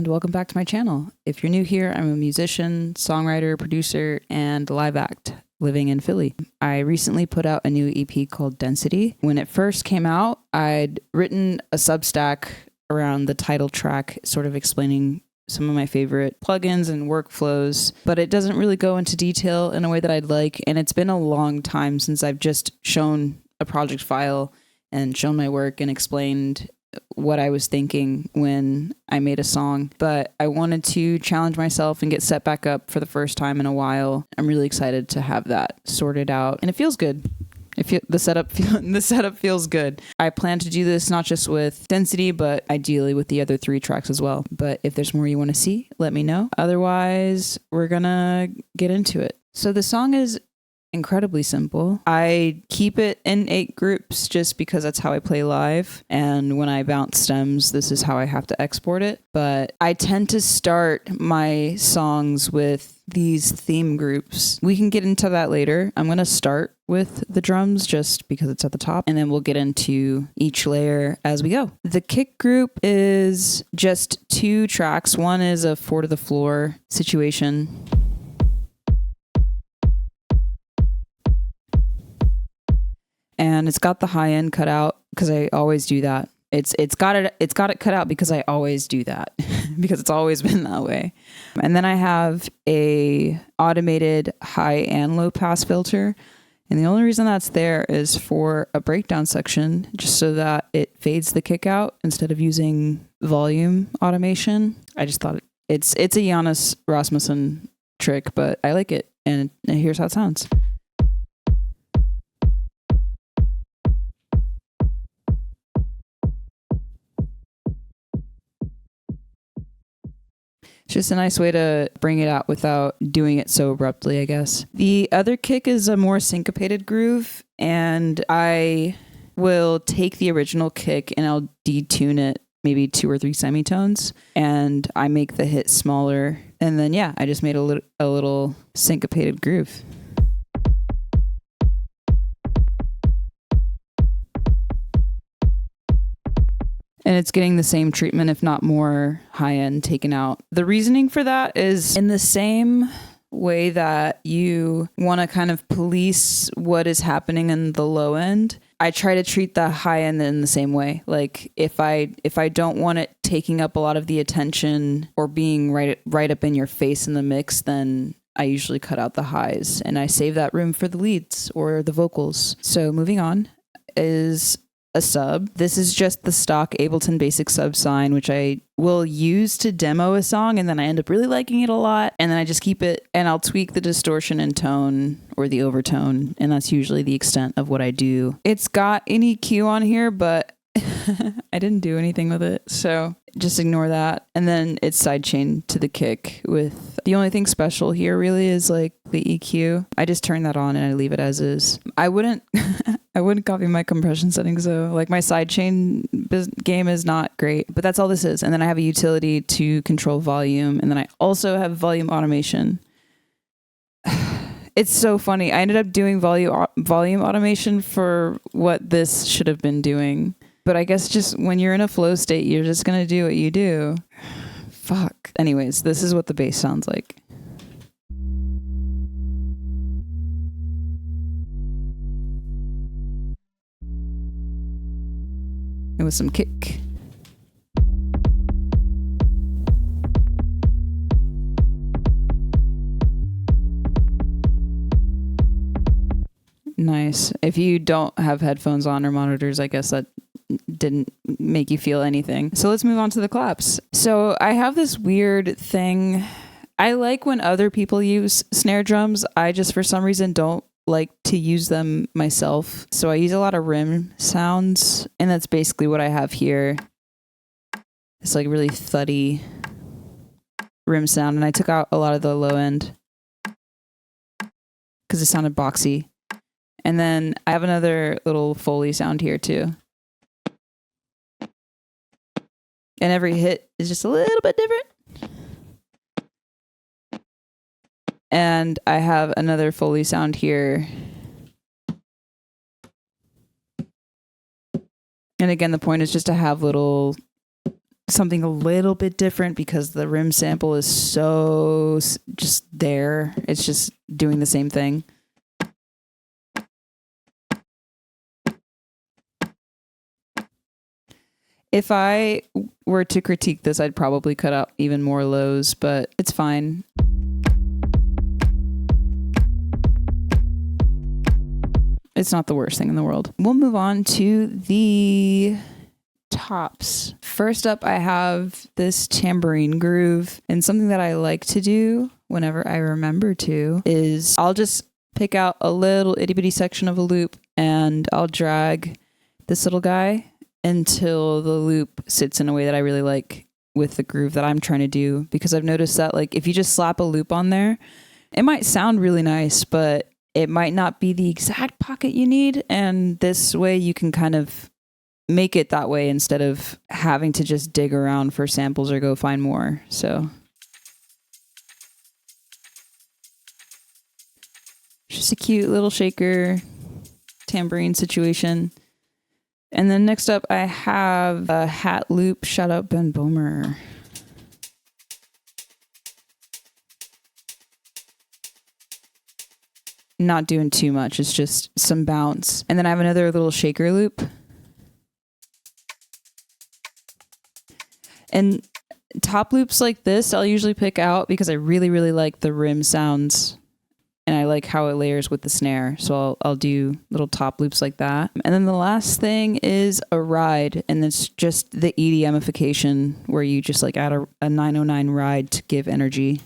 welcome back to my channel. If you're new here, I'm a musician, songwriter, producer, and live act living in Philly. I recently put out a new EP called Density. When it first came out, I'd written a Substack around the title track, sort of explaining some of my favorite plugins and workflows, but it doesn't really go into detail in a way that I'd like. And it's been a long time since I've just shown a project file and shown my work and explained what I was thinking when I made a song. But I wanted to challenge myself and get set back up for the first time in a while. I'm really excited to have that sorted out, and it feels good. The setup feels good. I plan to do this not just with Density, but ideally with the other 3 tracks as well. But if there's more you want to see, let me know. Otherwise, we're gonna get into it. So the song is incredibly simple. I keep it in 8 groups just because that's how I play live. And when I bounce stems, this is how I have to export it. But I tend to start my songs with these theme groups. We can get into that later. I'm going to start with the drums just because it's at the top, and then we'll get into each layer as we go. The kick group is just 2 tracks. One is a 4 to the floor situation. And it's got the high end cut out because I always do that. It's got it cut out because I always do that because it's always been that way. And then I have a automated high and low pass filter. And the only reason that's there is for a breakdown section, just so that it fades the kick out instead of using volume automation. I just thought it's a Jonas Rasmussen trick, but I like it. And here's how it sounds. It's just a nice way to bring it out without doing it so abruptly, I guess. The other kick is a more syncopated groove, and I will take the original kick and I'll detune it maybe 2 or 3 semitones, and I make the hit smaller. And then, I just made a little syncopated groove. And it's getting the same treatment, if not more high end taken out. The reasoning for that is in the same way that you want to kind of police what is happening in the low end. I try to treat the high end in the same way. Like if I don't want it taking up a lot of the attention or being right up in your face in the mix, then I usually cut out the highs and I save that room for the leads or the vocals. So moving on is a sub. This is just the stock Ableton basic sub sign, which I will use to demo a song, and then I end up really liking it a lot, and then I just keep it, and I'll tweak the distortion and tone or the overtone, and that's usually the extent of what I do. It's got an EQ on here, but I didn't do anything with it, so just ignore that. And then it's sidechained to the kick with the only thing special here really is like the EQ. I just turn that on and I leave it as is. I wouldn't copy my compression settings though. Like my sidechain game is not great, but that's all this is. And then I have a utility to control volume, and then I also have volume automation. It's so funny. I ended up doing volume automation for what this should have been doing. But I guess just when you're in a flow state, you're just going to do what you do. Fuck. Anyways, this is what the bass sounds like. It was some kick. Nice. If you don't have headphones on or monitors, I guess that didn't make you feel anything. So let's move on to the claps. So I have this weird thing. I like when other people use snare drums. I just, for some reason, don't like to use them myself. So I use a lot of rim sounds, and that's basically what I have here. It's like really thuddy rim sound, and I took out a lot of the low end because it sounded boxy. And then I have another little Foley sound here too. And every hit is just a little bit different. And I have another Foley sound here. And again, the point is just to have little something a little bit different because the rim sample is so just there. It's just doing the same thing. If I were to critique this, I'd probably cut out even more lows, but it's fine. It's not the worst thing in the world. We'll move on to the tops. First up, I have this tambourine groove, and something that I like to do whenever I remember to is I'll just pick out a little itty bitty section of a loop and I'll drag this little guy until the loop sits in a way that I really like with the groove that I'm trying to do, because I've noticed that like if you just slap a loop on there, it might sound really nice, but it might not be the exact pocket you need, and this way you can kind of make it that way instead of having to just dig around for samples or go find more. So just a cute little shaker tambourine situation. And then next up, I have a hat loop. Shout out Ben Bomer. Not doing too much. It's just some bounce. And then I have another little shaker loop. And top loops like this, I'll usually pick out because I really, really like the rim sounds. And I like how it layers with the snare. So I'll do little top loops like that. And then the last thing is a ride. And it's just the EDMification where you just like add a 909 ride to give energy.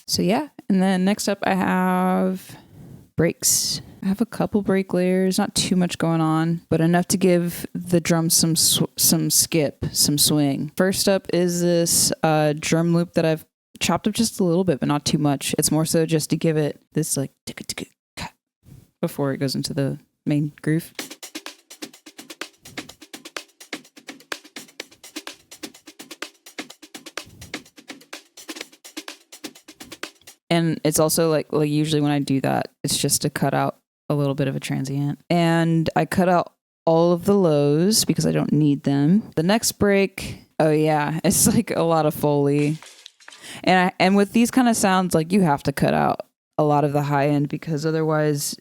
So yeah. And then next up I have breaks. I have a couple break layers, not too much going on, but enough to give the drums some skip, some swing. First up is this drum loop that I've chopped up just a little bit, but not too much. It's more so just to give it this like before it goes into the main groove. And it's also like usually when I do that, it's just to cut out a little bit of a transient. And I cut out all of the lows because I don't need them. The next break, oh yeah, it's like a lot of Foley. And with these kind of sounds, like you have to cut out a lot of the high end because otherwise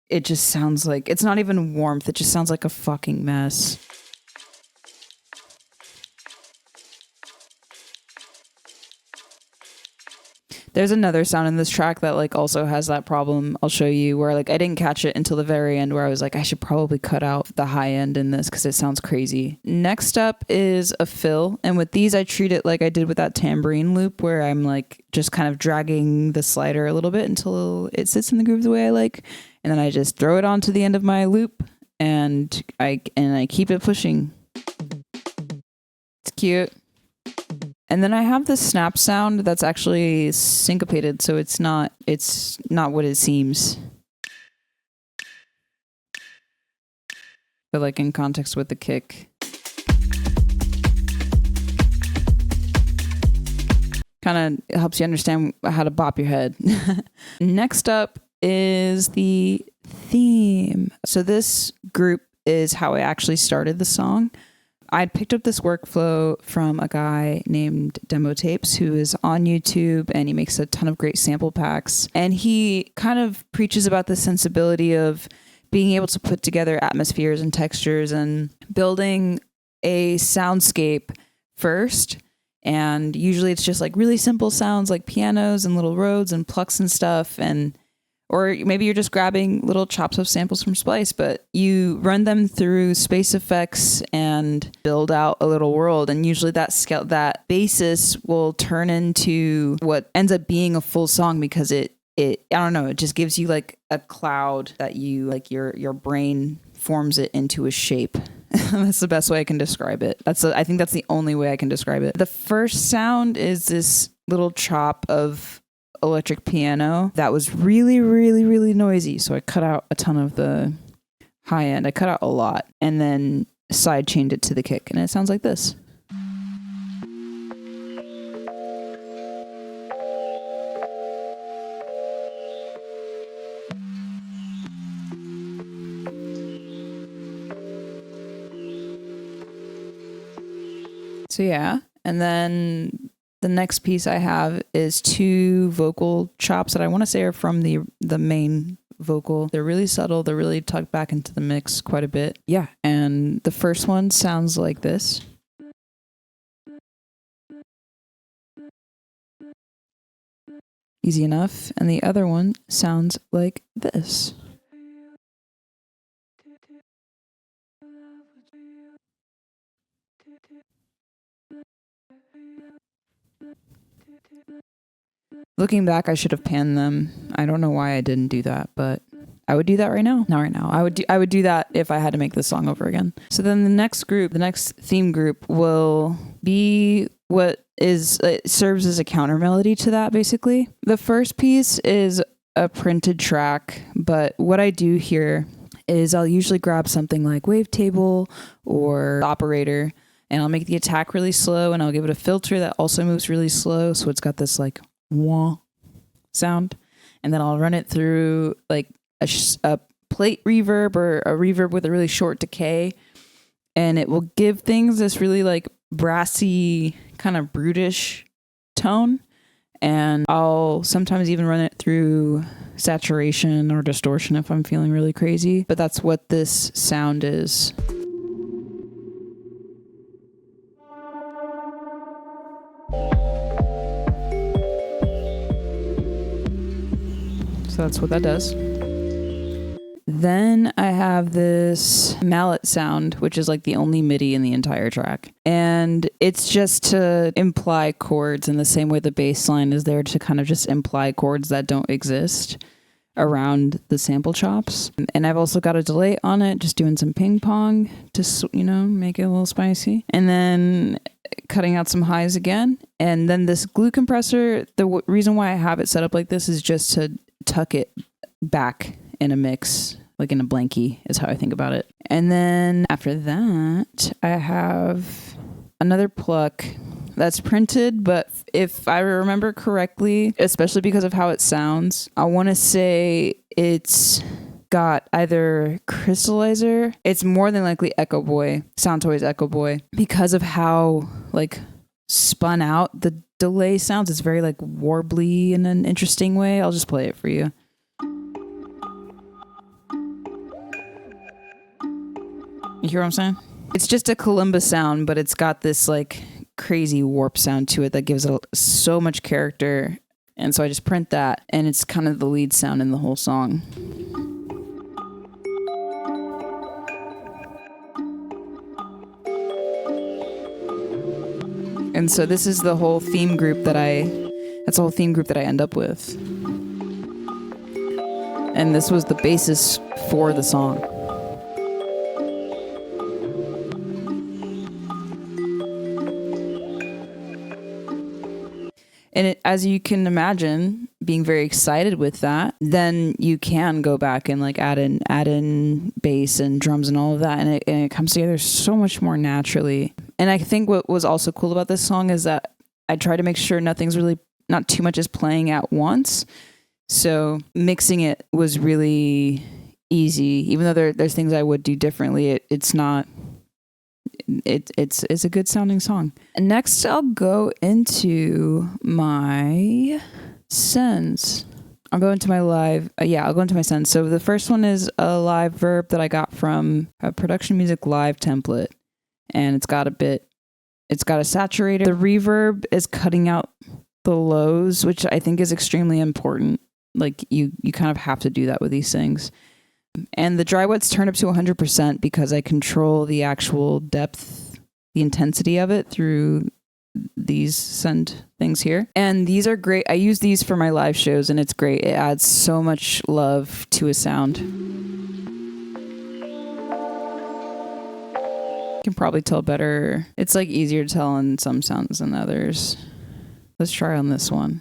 it just sounds like, it's not even warmth. It just sounds like a fucking mess. There's another sound in this track that like also has that problem. I'll show you where like I didn't catch it until the very end where I was like, I should probably cut out the high end in this because it sounds crazy. Next up is a fill. And with these, I treat it like I did with that tambourine loop where I'm like just kind of dragging the slider a little bit until it sits in the groove the way I like. And then I just throw it onto the end of my loop and I keep it pushing. It's cute. And then I have this snap sound that's actually syncopated, so it's not what it seems. But like in context with the kick. Kind of helps you understand how to bop your head. Next up is the theme. So this group is how I actually started the song. I'd picked up this workflow from a guy named Demo Tapes who is on YouTube, and he makes a ton of great sample packs. And he kind of preaches about the sensibility of being able to put together atmospheres and textures and building a soundscape first. And usually it's just like really simple sounds like pianos and little Rhodes and plucks and stuff. Or maybe you're just grabbing little chops of samples from Splice, but you run them through space effects and build out a little world. And usually that basis will turn into what ends up being a full song because it I don't know, it just gives you like a cloud that you like your brain forms it into a shape. That's the best way I can describe it. I think that's the only way I can describe it. The first sound is this little chop of electric piano that was really, really, really noisy. So I cut out a ton of the high end. I cut out a lot and then side chained it to the kick, and it sounds like this. So yeah. And then the next piece I have is 2 vocal chops that I want to say are from the main vocal. They're really subtle. They're really tucked back into the mix quite a bit. Yeah. And the first one sounds like this. Easy enough. And the other one sounds like this. Looking back, I should have panned them. I don't know why I didn't do that, but I would do that right now. Not right now. I would do that if I had to make this song over again. So then the next theme group will be what is, it serves as a counter melody to that, basically. The first piece is a printed track, but what I do here is I'll usually grab something like wavetable or operator, and I'll make the attack really slow, and I'll give it a filter that also moves really slow, so it's got this like wah sound, and then I'll run it through like a plate reverb or a reverb with a really short decay, and it will give things this really like brassy kind of brutish tone. And I'll sometimes even run it through saturation or distortion if I'm feeling really crazy, but that's what this sound is. So that's what that does. Then I have this mallet sound, which is like the only MIDI in the entire track. And it's just to imply chords in the same way the bass line is there to kind of just imply chords that don't exist around the sample chops. And I've also got a delay on it, just doing some ping pong to, make it a little spicy. And then cutting out some highs again. And then this glue compressor, the reason why I have it set up like this is just to tuck it back in a mix, like in a blankie is how I think about it. And then after that, I have another pluck that's printed, but if I remember correctly, especially because of how it sounds, I want to say it's got either crystallizer, it's more than likely Echo Boy, Soundtoys Echo Boy, because of how like spun out the delay sounds. It's very like warbly in an interesting way. I'll just play it for you. You hear what I'm saying? It's just a kalimba sound, but it's got this like crazy warp sound to it that gives it so much character. And so I just print that, and it's kind of the lead sound in the whole song. And so this is the whole theme group that I end up with. And this was the basis for the song. And as you can imagine, being very excited with that, then you can go back and like add in bass and drums and all of that, and it comes together so much more naturally. And I think what was also cool about this song is that I try to make sure not too much is playing at once. So mixing it was really easy, even though there's things I would do differently. It's a good sounding song. And next I'll go into my sends. I'll go into my sends. So the first one is a live verb that I got from a Production Music Live template. And it's got a saturator. The reverb is cutting out the lows, which I think is extremely important. Like you kind of have to do that with these things. And the dry wet's turned up to 100% because I control the actual depth, the intensity of it through these send things here. And these are great. I use these for my live shows, and it's great. It adds so much love to a sound. You can probably tell better. It's like easier to tell on some sounds than others. Let's try on this one.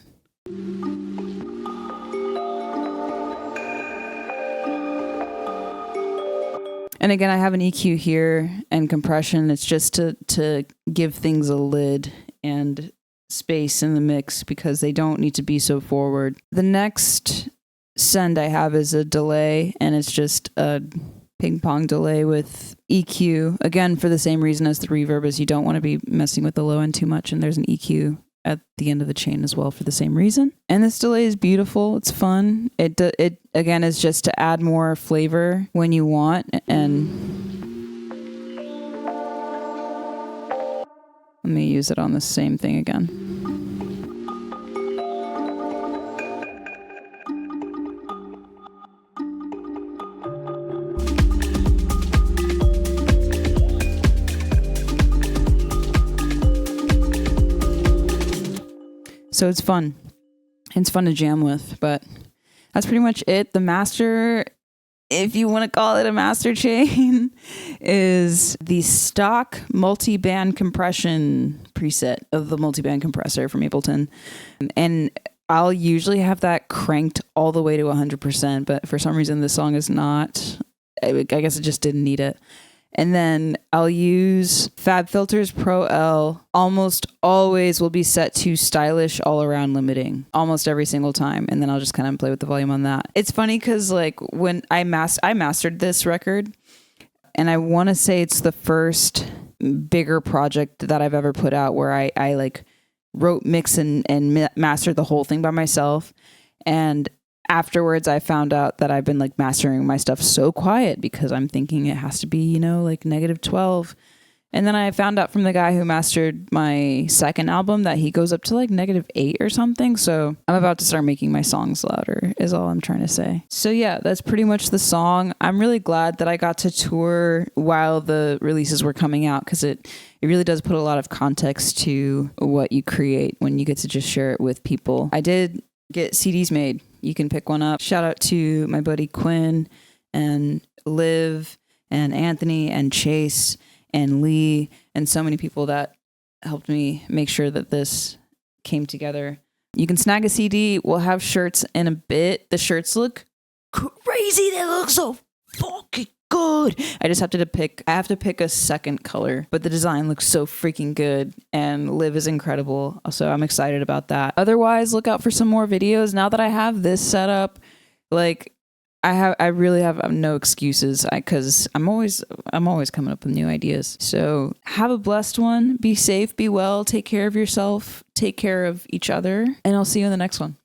And again, I have an EQ here and compression. It's just to give things a lid and space in the mix because they don't need to be so forward. The next send I have is a delay, and it's just a ping pong delay with EQ. Again, for the same reason as the reverb, is you don't want to be messing with the low end too much, and there's an EQ at the end of the chain as well for the same reason. And this delay is beautiful. It's fun. It again is just to add more flavor when you want. And let me use it on the same thing again. So it's fun. It's fun to jam with, but that's pretty much it. The master, if you want to call it a master chain, is the stock multi-band compression preset of the multi-band compressor from Ableton. And I'll usually have that cranked all the way to 100%, but for some reason this song is not. I guess it just didn't need it. And then I'll use FabFilter's Pro L. Almost always will be set to stylish all around limiting, almost every single time. And then I'll just kind of play with the volume on that. It's funny because like when I mastered this record, and I want to say it's the first bigger project that I've ever put out where I like wrote, mix, and mastered the whole thing by myself. And afterwards, I found out that I've been like mastering my stuff so quiet because I'm thinking it has to be, you know, like -12. And then I found out from the guy who mastered my second album that he goes up to like -8 or something. So I'm about to start making my songs louder is all I'm trying to say. So yeah, that's pretty much the song. I'm really glad that I got to tour while the releases were coming out because it really does put a lot of context to what you create when you get to just share it with people. I did get CDs made. You can pick one up. Shout out to my buddy Quinn and Liv and Anthony and Chase and Lee and so many people that helped me make sure that this came together. You can snag a CD. We'll have shirts in a bit. The shirts look crazy. They look so fucking good. I just have to pick a second color, but the design looks so freaking good and Liv is incredible. So I'm excited about that. Otherwise, look out for some more videos. Now that I have this set up, like I really have no excuses because I'm always coming up with new ideas. So have a blessed one. Be safe, be well, take care of yourself, take care of each other, and I'll see you in the next one.